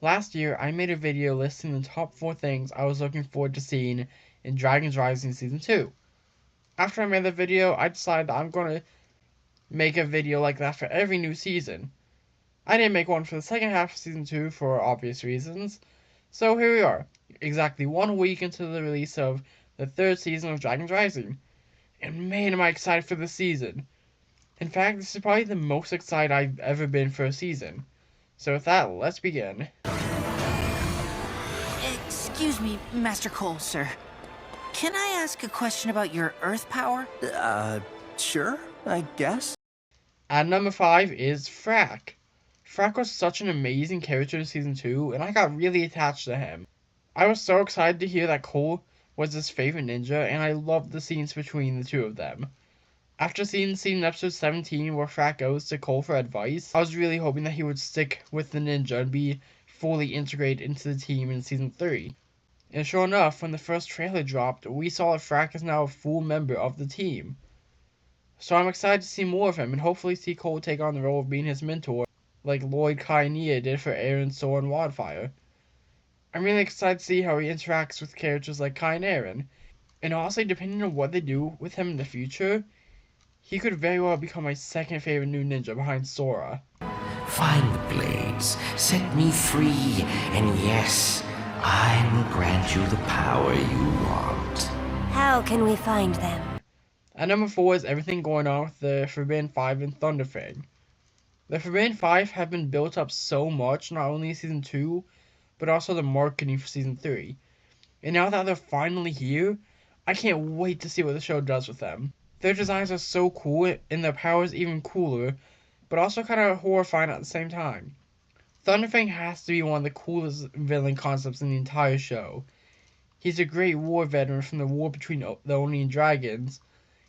Last year, I made a video listing the top 4 things I was looking forward to seeing in Dragons Rising Season 2. After I made the video, I decided that I'm going to make a video like that for every new season. I didn't make one for the second half of Season 2 for obvious reasons, so here we are, exactly 1 week into the release of the 3rd season of Dragons Rising. And man, am I excited for this season. In fact, this is probably the most excited I've ever been for a season. So with that, let's begin. Excuse me, Master Cole, sir. Can I ask a question about your Earth power? Sure, I guess. At number 5 is Frack. Frack was such an amazing character in Season 2, and I got really attached to him. I was so excited to hear that Cole was his favorite ninja, and I loved the scenes between the two of them. After seeing episode 17 where Frack goes to Cole for advice, I was really hoping that he would stick with the ninja and be fully integrated into the team in Season 3. And sure enough, when the first trailer dropped, we saw that Frack is now a full member of the team. So I'm excited to see more of him and hopefully see Cole take on the role of being his mentor, like Lloyd, Kai, and Nia did for Arin, Sora, and Wildfire. I'm really excited to see how he interacts with characters like Kai and Arin, and honestly, depending on what they do with him in the future, he could very well become my second favorite new ninja behind Sora. Find the blades, set me free, and yes, I will grant you the power you want. How can we find them? At number 4 is everything going on with the Forbidden 5 and Thunderfang. The Forbidden 5 have been built up so much, not only in Season 2, but also the marketing for Season 3. And now that they're finally here, I can't wait to see what the show does with them. Their designs are so cool, and their powers even cooler, but also kind of horrifying at the same time. Thunderfang has to be one of the coolest villain concepts in the entire show. He's a great war veteran from the war between the Oni and dragons,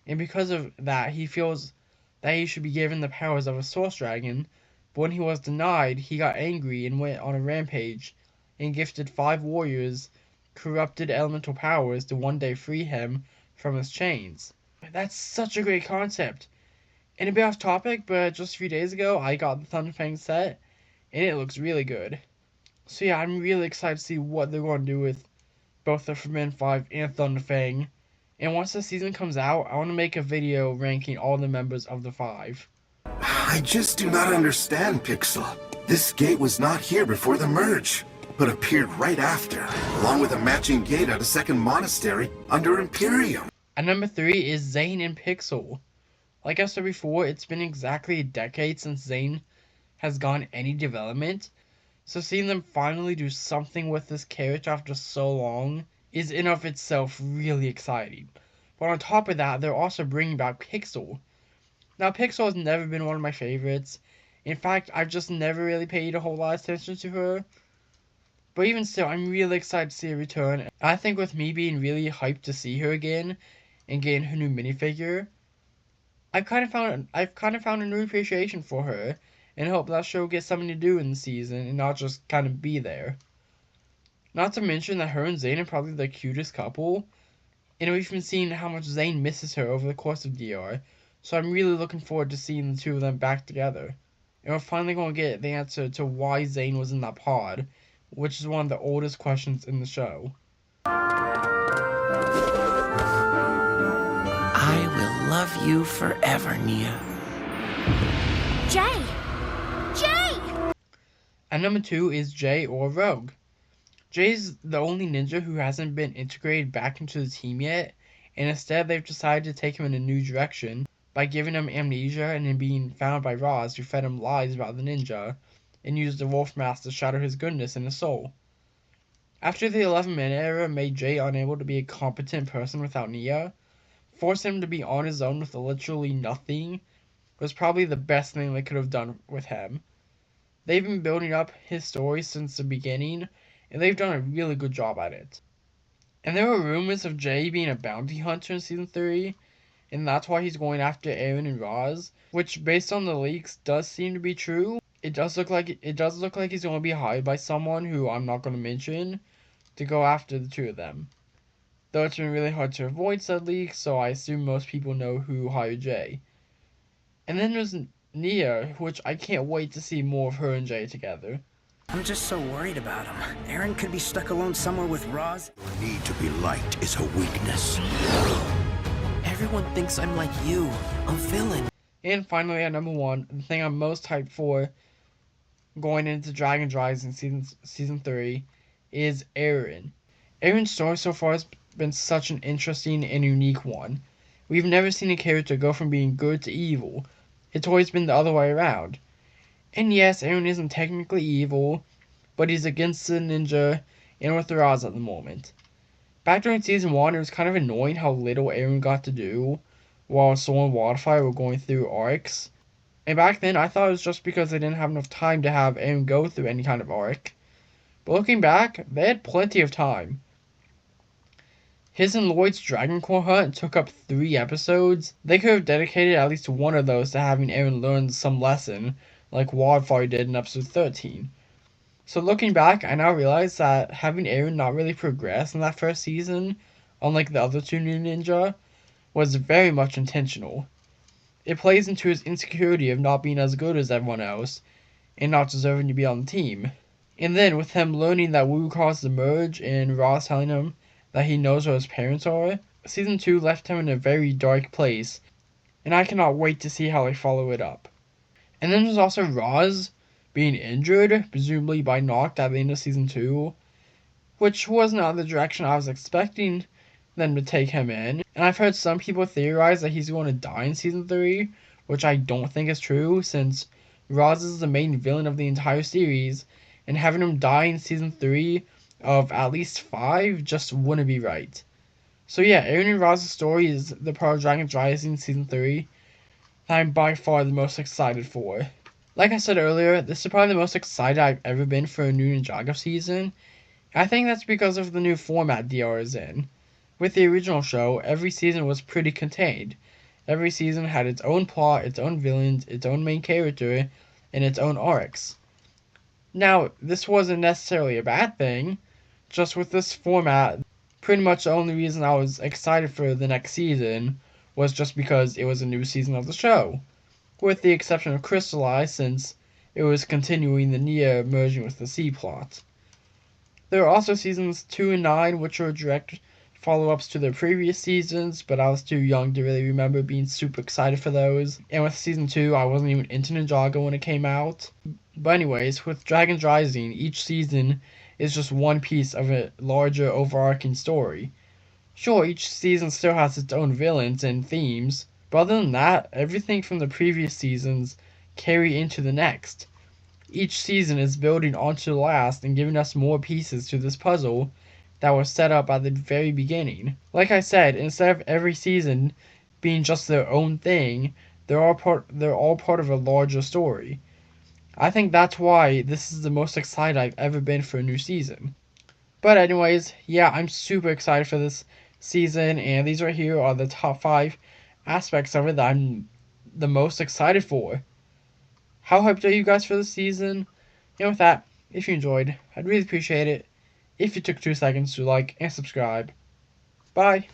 and because of that, he feels that he should be given the powers of a source dragon, but when he was denied, he got angry and went on a rampage, and gifted 5 warriors corrupted elemental powers to one day free him from his chains. That's such a great concept. And a bit off topic, but just a few days ago, I got the Thunderfang set, and it looks really good. So yeah, I'm really excited to see what they're going to do with both the Forbidden 5 and Thunderfang. And once the season comes out, I want to make a video ranking all the members of the 5. I just do not understand, Pixel. This gate was not here before the merge, but appeared right after, along with a matching gate at a second monastery under Imperium. At number 3 is Zane and Pixal. Like I said before, it's been exactly a decade since Zane has gotten any development, so seeing them finally do something with this character after so long is in of itself really exciting. But on top of that, they're also bringing back Pixal. Now, Pixal has never been one of my favorites. In fact, I've just never really paid a whole lot of attention to her. But even still, I'm really excited to see her return. I think with me being really hyped to see her again and getting her new minifigure, I've kind of found a new appreciation for her, and hope that she'll get something to do in the season and not just kind of be there. Not to mention that her and Zane are probably the cutest couple, and we've been seeing how much Zane misses her over the course of DR, so I'm really looking forward to seeing the two of them back together. And we're finally going to get the answer to why Zane was in that pod, which is one of the oldest questions in the show. I will love you forever, Nia. Jay! Jay! And number 2 is Jay or Rogue. Jay's the only ninja who hasn't been integrated back into the team yet, and instead they've decided to take him in a new direction by giving him amnesia and him being found by Roz, who fed him lies about the ninja, and used the wolf mask to shatter his goodness and his soul. After the 11-minute era made Jay unable to be a competent person without Nia, forcing him to be on his own with literally nothing was probably the best thing they could have done with him. They've been building up his story since the beginning, and they've done a really good job at it. And there were rumors of Jay being a bounty hunter in Season 3, and that's why he's going after Arin and Roz, which based on the leaks does seem to be true. It does look like he's going to be hired by someone who I'm not going to mention to go after the two of them. Though it's been really hard to avoid said leaks, so I assume most people know who hired Jay. And then there's Nia, which I can't wait to see more of her and Jay together. I'm just so worried about him. Arin could be stuck alone somewhere with Roz. Your need to be liked is a weakness. Everyone thinks I'm like you, a villain. And finally, at number 1, the thing I'm most hyped for going into Dragon's Rising season 3 is Arin. Arin's story so far has been such an interesting and unique one. We've never seen a character go from being good to evil. It's always been the other way around. And yes, Arin isn't technically evil, but he's against the ninja and with Roz at the moment. Back during season 1, it was kind of annoying how little Arin got to do while Soul and Wildfire were going through arcs. And back then, I thought it was just because they didn't have enough time to have Arin go through any kind of arc. But looking back, they had plenty of time. His and Lloyd's Dragon Core hunt took up 3 episodes. They could have dedicated at least one of those to having Arin learn some lesson, like Wildfire did in episode 13. So looking back, I now realize that having Arin not really progress in that first season, unlike the other 2 new ninja, was very much intentional. It plays into his insecurity of not being as good as everyone else, and not deserving to be on the team. And then, with him learning that Wu caused the merge, and Ross telling him that he knows where his parents are, Season 2 left him in a very dark place, and I cannot wait to see how they follow it up. And then there's also Roz being injured, presumably by Noct at the end of Season 2, which was not the direction I was expecting them to take him in. And I've heard some people theorize that he's going to die in Season 3, which I don't think is true, since Roz is the main villain of the entire series, and having him die in Season 3 of at least 5 just wouldn't be right. So yeah, Arin and Roz's story is the part of Dragon's Rising Season 3 that I'm by far the most excited for. Like I said earlier, this is probably the most excited I've ever been for a new Ninjago season. I think that's because of the new format DR is in. With the original show, every season was pretty contained. Every season had its own plot, its own villains, its own main character, and its own arcs. Now, this wasn't necessarily a bad thing, just with this format, pretty much the only reason I was excited for the next season was just because it was a new season of the show, with the exception of Crystallize, since it was continuing the Nia merging with the C plot. There are also seasons 2 and 9, which are direct follow-ups to the previous seasons, but I was too young to really remember being super excited for those. And with Season 2, I wasn't even into Ninjago when it came out. But anyways, with Dragon's Rising, each season is just one piece of a larger overarching story. Sure, each season still has its own villains and themes, but other than that, everything from the previous seasons carry into the next. Each season is building onto the last and giving us more pieces to this puzzle that was set up at the very beginning. Like I said, instead of every season being just their own thing, they're all part of a larger story. I think that's why this is the most excited I've ever been for a new season. But anyways, yeah, I'm super excited for this season, and these right here are the top 5 aspects of it that I'm the most excited for. How hyped are you guys for this season? And with that, if you enjoyed, I'd really appreciate it if you took 2 seconds to like and subscribe. Bye!